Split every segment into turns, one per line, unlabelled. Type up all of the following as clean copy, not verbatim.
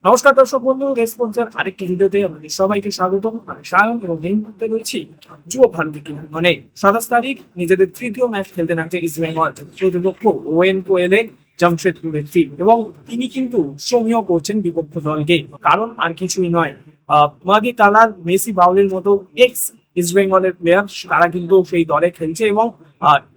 নমস্কার দর্শক বন্ধু, রেসপন্সের আরেকটি ভিডিওতে আপনাদের সবাইকে স্বাগতম। আমি সায়ন এবং এই মুহূর্তে রয়েছি যুব ভারতী ক্লাব। মানে 27 তারিখ নিজেদের তৃতীয় ম্যাচ খেলতে নামছে ইস্ট বেঙ্গল প্রতিপক্ষ ওয়েন কোয়েলে জামশেদপুরের টিম, এবং তিনি কিন্তু সমীহ করছেন বিপক্ষ দলকে। কারণ আর কিছুই নয়, মাদি তালার মেসি বাউলের মতো এক্স ইস্ট বেঙ্গলের প্লেয়ার তারা কিন্তু সেই দলে খেলছে। এবং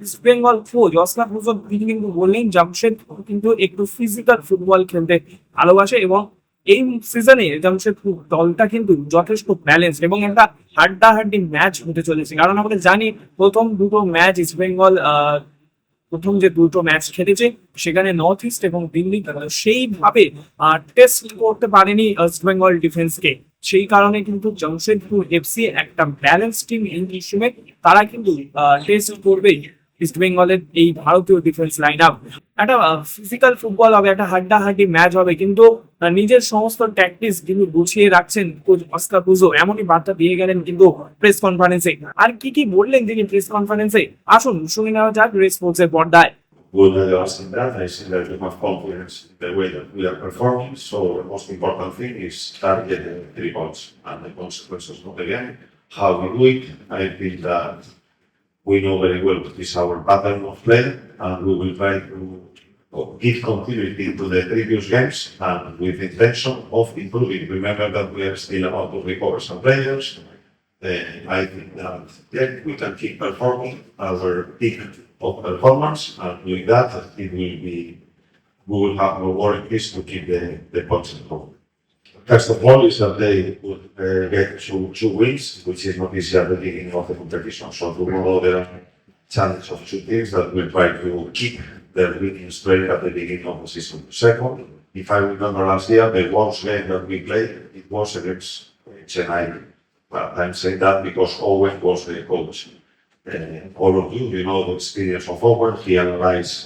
east Bengal coach Oscar Bruzon তিনি কিন্তু বললেন জামশেদপুর কিন্তু একটু ফিজিক্যাল ফুটবল খেলতে ভালোবাসে, এবং এই সিজনে জামশেদপুর দলটা কিন্তু যথেষ্ট ব্যালেন্স এবং একটা হাড্ডাহাড্ডি ম্যাচ হতে চলেছে। কারণ আমরা জানি প্রথম দুটো ম্যাচ ইস্ট বেঙ্গল প্রথম যে দুটো ম্যাচ খেলেছে সেখানে নর্থ ইস্ট এবং দিল্লি সেইভাবে টেস্ট করতে পারেনি ইস্ট বেঙ্গল ডিফেন্সকে। সেই কারণে কিন্তু জামশেদপুর এফসি একটা ব্যালেন্স টিম হিসেবে তারা কিন্তু টেস্ট করবেই ইস্ট বেঙ্গলের এই ভারতীয় ডিফেন্স লাইন আপ। একটা ফিজিক্যাল ফুটবল হবে, একটা হাড্ডাহাড্ডি ম্যাচ হবে, কিন্তু নিজের সমস্ত ট্যাকটিক্স কিন্তু গুছিয়ে রাখছেন কোচ অস্কার ব্রুজো, এমনই বার্তা দিয়ে গেলেন কিন্তু প্রেস কনফারেন্সে। আর কি কি বললেন তিনি প্রেস কনফারেন্সে, আসুন শুনে নেওয়া যাক রেড স্পোর্টসের পর্দায়।
Good that you're asking that. I think that we have confidence in the way that we are performing. So the most important thing is target the 3 points and the consequences of the game. How we do it, I think that we know very well what is our pattern of play, and we will try to give continuity to the previous games and with the intention of improving. Remember that we are still about to recover some players. I think that we can keep performing our peak of performance, and doing that, it will be, we will have more worries to keep the points at home. First of all, is that they would get two wins, which is not easy at the beginning of the competition. So tomorrow there are challenges of two teams that will try to keep their winning streak at the beginning of the season. Second, if I remember last year, the worst game that we played, it was against Chennai. But I'm saying that because Owen was the coach. All of you know the experience of Owen. He analyzed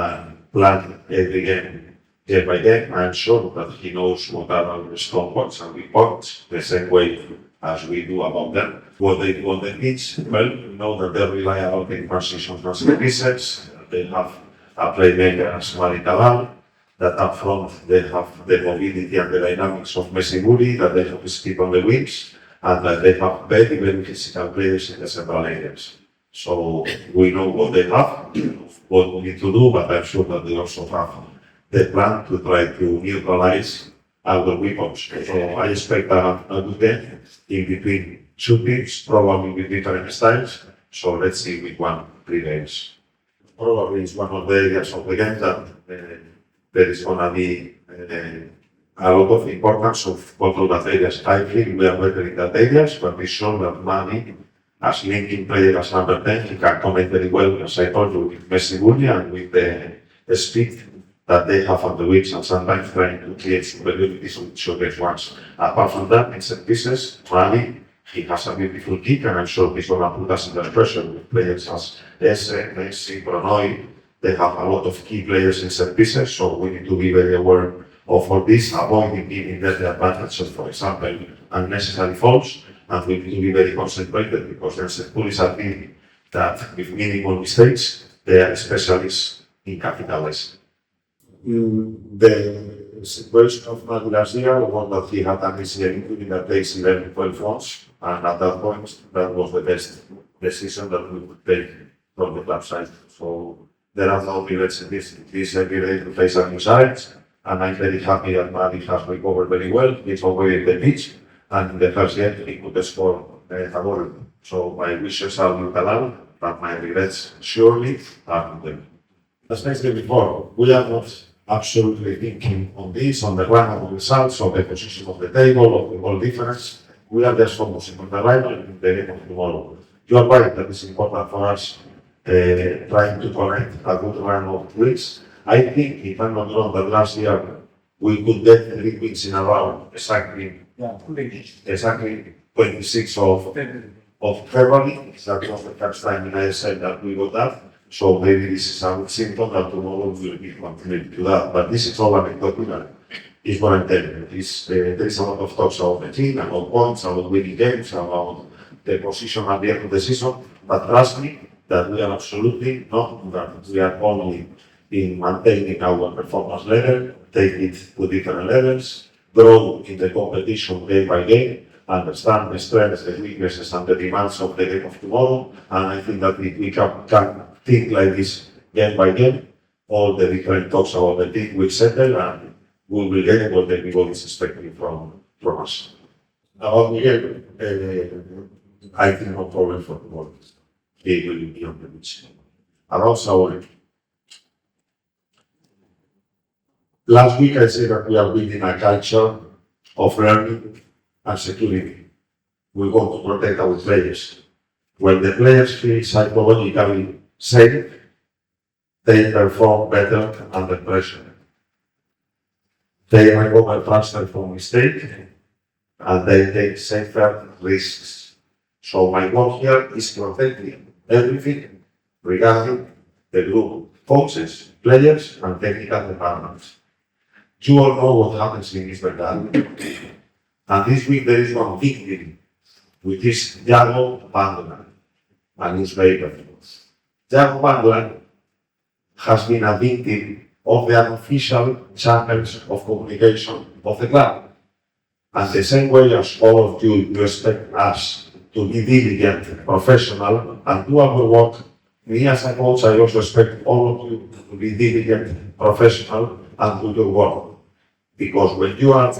and planned every game by game. I'm sure that he knows what are our strong points and weak points, the same way as we do about them. What they do on the pitch, well, we know that they rely a lot in transitions and set pieces. They have a playmaker as Mari Tabal, that up front they have the mobility and the dynamics of Messi Muri, that they have speed on the wings, and that they have very, very physical players in the central areas. So we know what they have, what we need to do, but I'm sure that they also have the plan to try to neutralize our weapons. So I expect a good game in between two teams, probably with different styles. So let's see which one prevails. Probably it's one of the areas of the game that there is going to be a lot of importance of control that areas. I think we are better in that areas, but we show that Mani, as linking player as number 10, he can comment very well, as I told you, with Messi Bulli and with the speed that they have on the wings, and sometimes trying to create superiority on two against ones. Apart from that, in set pieces, Mani, he has a beautiful kick, and I'm sure he's going to put us under pressure with players as Esse, Messi, Pronoy. They have a lot of key players in set pieces, so we need to be very aware of all this, avoiding giving them the advantages, for example, unnecessary faults, and we need to be very concentrated because there's a police team that with minimal mistakes, they are specialists in capitalizing. The situation of Manu last year was that he had an incident including that takes 11, 12 rounds, and at that point, that was the best decision that we could take from the club side. So there are no regrets in this. It is every day to face a new side, and I'm very happy that Madi has recovered very well. He's already in the pitch, and in the first game he could score a goal. So my wishes are with Talal, but my regrets surely are with them. As I said before, we are not absolutely thinking on this, on the run of the results, on the position of the table, of the goal difference. We are just focusing on the rival and the game of tomorrow. You are right that it's important for us trying to connect a good run of wins. I think, if I'm not wrong, that last year we could get 3 wins in a row, exactly 26th of February. That was the first time in ISL that we got that. So maybe this is a good symptom that tomorrow we will be continuing to that. But this is all anecdotal. Is what I'm telling you. There is a lot of talks about the team, about points, about winning games, about the position at the end of the season. But trust me that we are absolutely not that. We are only in maintaining our performance level, take it to different levels, grow in the competition game by game, understand the strengths, the weaknesses, and the demands of the game of tomorrow. And I think that if we can think like this game by game, all the different talks about the team will settle and we will get what everybody is expecting from us. About Miguel, I think no problem for tomorrow. He will be on the pitch. About Saúl, last week I said that we are building a culture of learning and security. We want to protect our players. When the players feel psychologically safe, they perform better under pressure. They recover faster from mistakes and they take safer risks. So my work here is protecting everything regarding the group, coaches, players, and technical departments. You all know what happens in East Bengal. And this week there is one victim, which is Yago Bandolan, a newspaper. Yago Bandolan has been a victim of the unofficial channels of communication of the club. And the same way as all of you expect us to be diligent, professional, and do our work, me as a coach, I also expect all of you to be diligent, professional, and do your work. Because when you are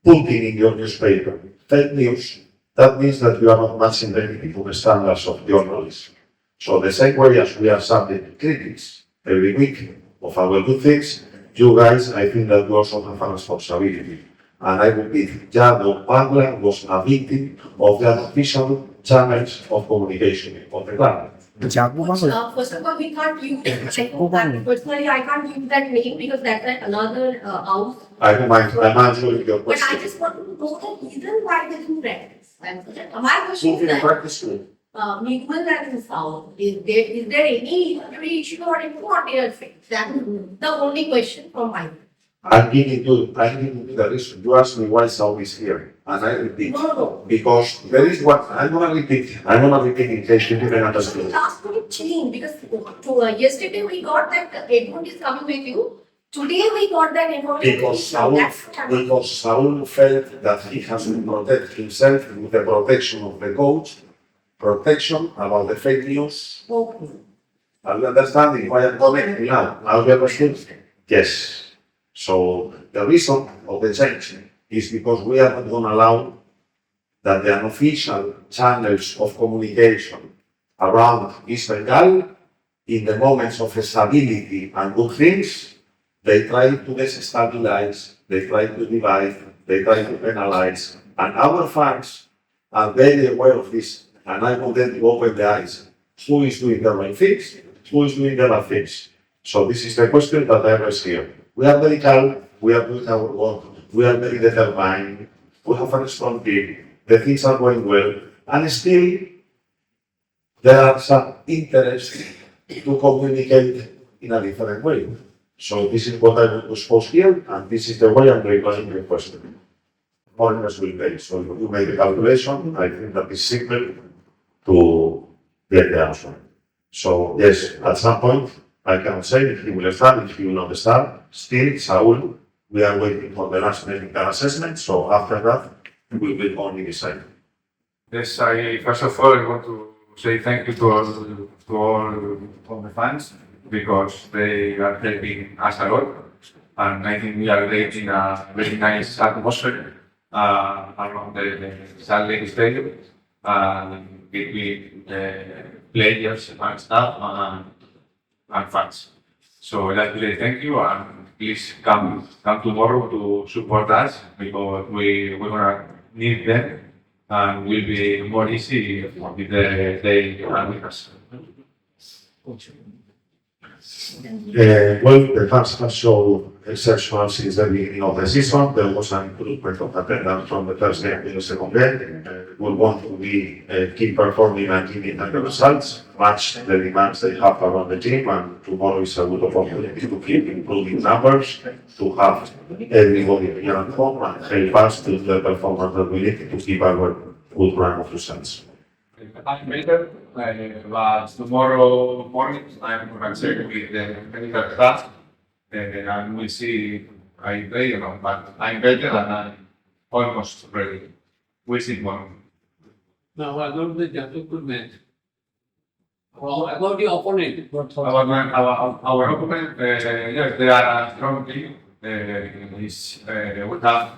putting in your newspaper fake news, that means that you are not matching anything to the standards of journalism. So the same way as we are subject to critics every week of our good things, you guys, I think that you also have a responsibility. And I repeat, Yago Bandolan was a victim of the unofficial channels of communication of the club.
First of all, we can't use personally, I can't use that name because that's like another house.
I don't mind, I'm answering your
But I
question.
just want to know the reason why they do practice. My question
Moving
is that
practice room.
Miguel and South, is there any injury issue or anything or they are fit? That is the only question from my end.
I'm giving you the reason. You asked me why Saul is here, and I repeat.
No.
Because there is what I'm gonna repeat in case you didn't understand.
Last minute change because yesterday we got that Edmund is coming with you. Today we got that information.
Because Saul felt that he has to protect himself with the protection of the coach, protection about the fake news.
Okay.
Are you understanding why I'm connecting now? Now you understand? Yes. So the reason of the change is because we are not going to allow that the unofficial channels of communication around East Bengal, in the moments of stability and good things, they try to destabilize, they try to divide, they try to penalize. And our fans are very aware of this. And I want them to open their eyes. Who is doing the right things? Who is doing the bad things? So this is the question that I raise here. We are very calm, we are doing our work, we are very determined, we have a strong team, the things are going well, and still there are some interest to communicate in a different way. So this is what I want to expose here, and this is the way I'm replying your question. Foreigners will pay, so you make the calculation, I think that is simple to get the answer. So yes, at some point, I cannot say if he will start, if he will not start. Still, Saul, we are waiting for the last medical assessment, so after that, we will only decide.
Yes, I first of all I want to say thank you to all the fans because they are helping us a lot, and I think we are creating a very nice atmosphere around the Salt Lake Stadium between the players and staff and fans. So I'd like to say thank you and please come tomorrow to support us because we're gonna need them and will be more easy with the day and with us.
Well, the fans have shown exceptional since the beginning of the season. There was an improvement of attendance from the first game to the second game. We want to keep performing and giving them the results, match the demands they have around the team, and tomorrow is a good opportunity to keep improving numbers, to have everybody here at home and help us to the performance that we need to keep our good run of results.
I'm better, but tomorrow morning I'm going to check with the medical staff and we'll see I play alone, but I'm better and I'm almost ready. We see one.
Now, about the Jadavpur match. About the opponent.
Our opponent, yes, they are a strong team. We have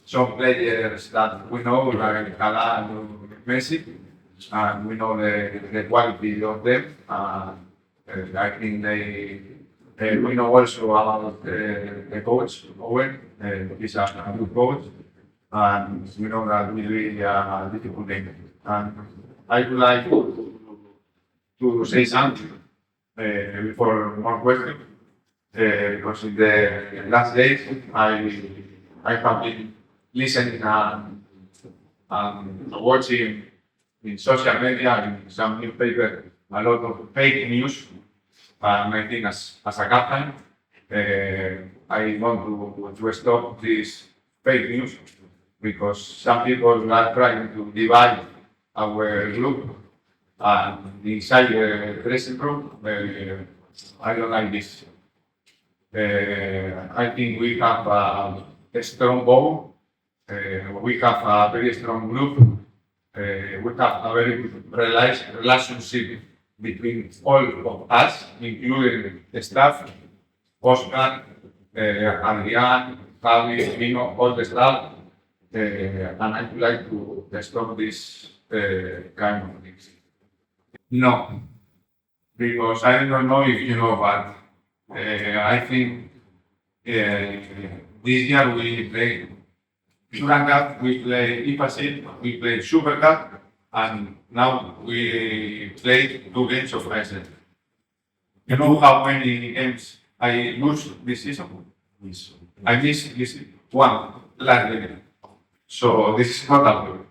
some players that we know, like Kala and Messi, and we know the quality of them. I think we know also about the coach, Owen. He's a good coach, and we know that will be a difficult game. And I would like to say something before one question. Because in the last days I have been listening and watching in social media, in some newspaper, a lot of fake news. And I think as a captain, I want to stop this fake news because some people are trying to divide our group and inside the dressing room. I don't like this. I think we have a strong bond. We have a very strong group. We have a very good relationship between all of us, including the staff, Oscar, Adrian, Javi, Mino, all the staff. And I would like to stop this kind of things. No, because I don't know if you know, but I think this year we play Duran Cup, we play IFA Cup, we play Super Cup, and now we play 2 games of ISL. You know how many games I lose this season? I missed this one last game. So this is not a problem.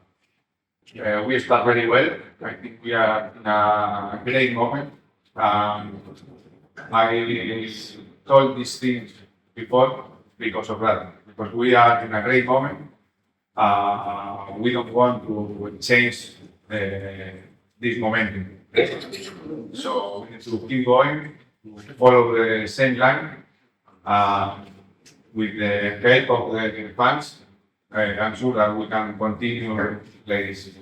We start very well. I think we are in a great moment. I told these things before because of that. Because we are in a great moment. We don't want to change this momentum. So we need to keep going, follow the same line. With the help of the fans, I'm sure that we can continue to play this season.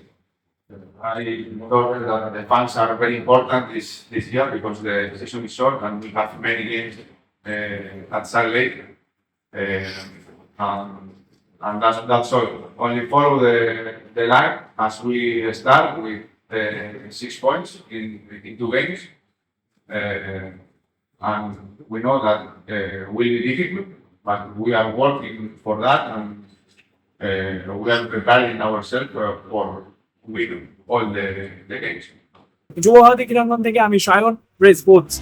I thought that the fans are very important this year because the season is short and we have many games at Salt Lake. And that's all. Only follow the line as we start with 6 points in 2 games. And we know that will be difficult, but we are working for that and we are preparing ourselves for win all the games.
Yuva Bharati ক্রীড়াঙ্গন থেকে আমি Sayan, press sports.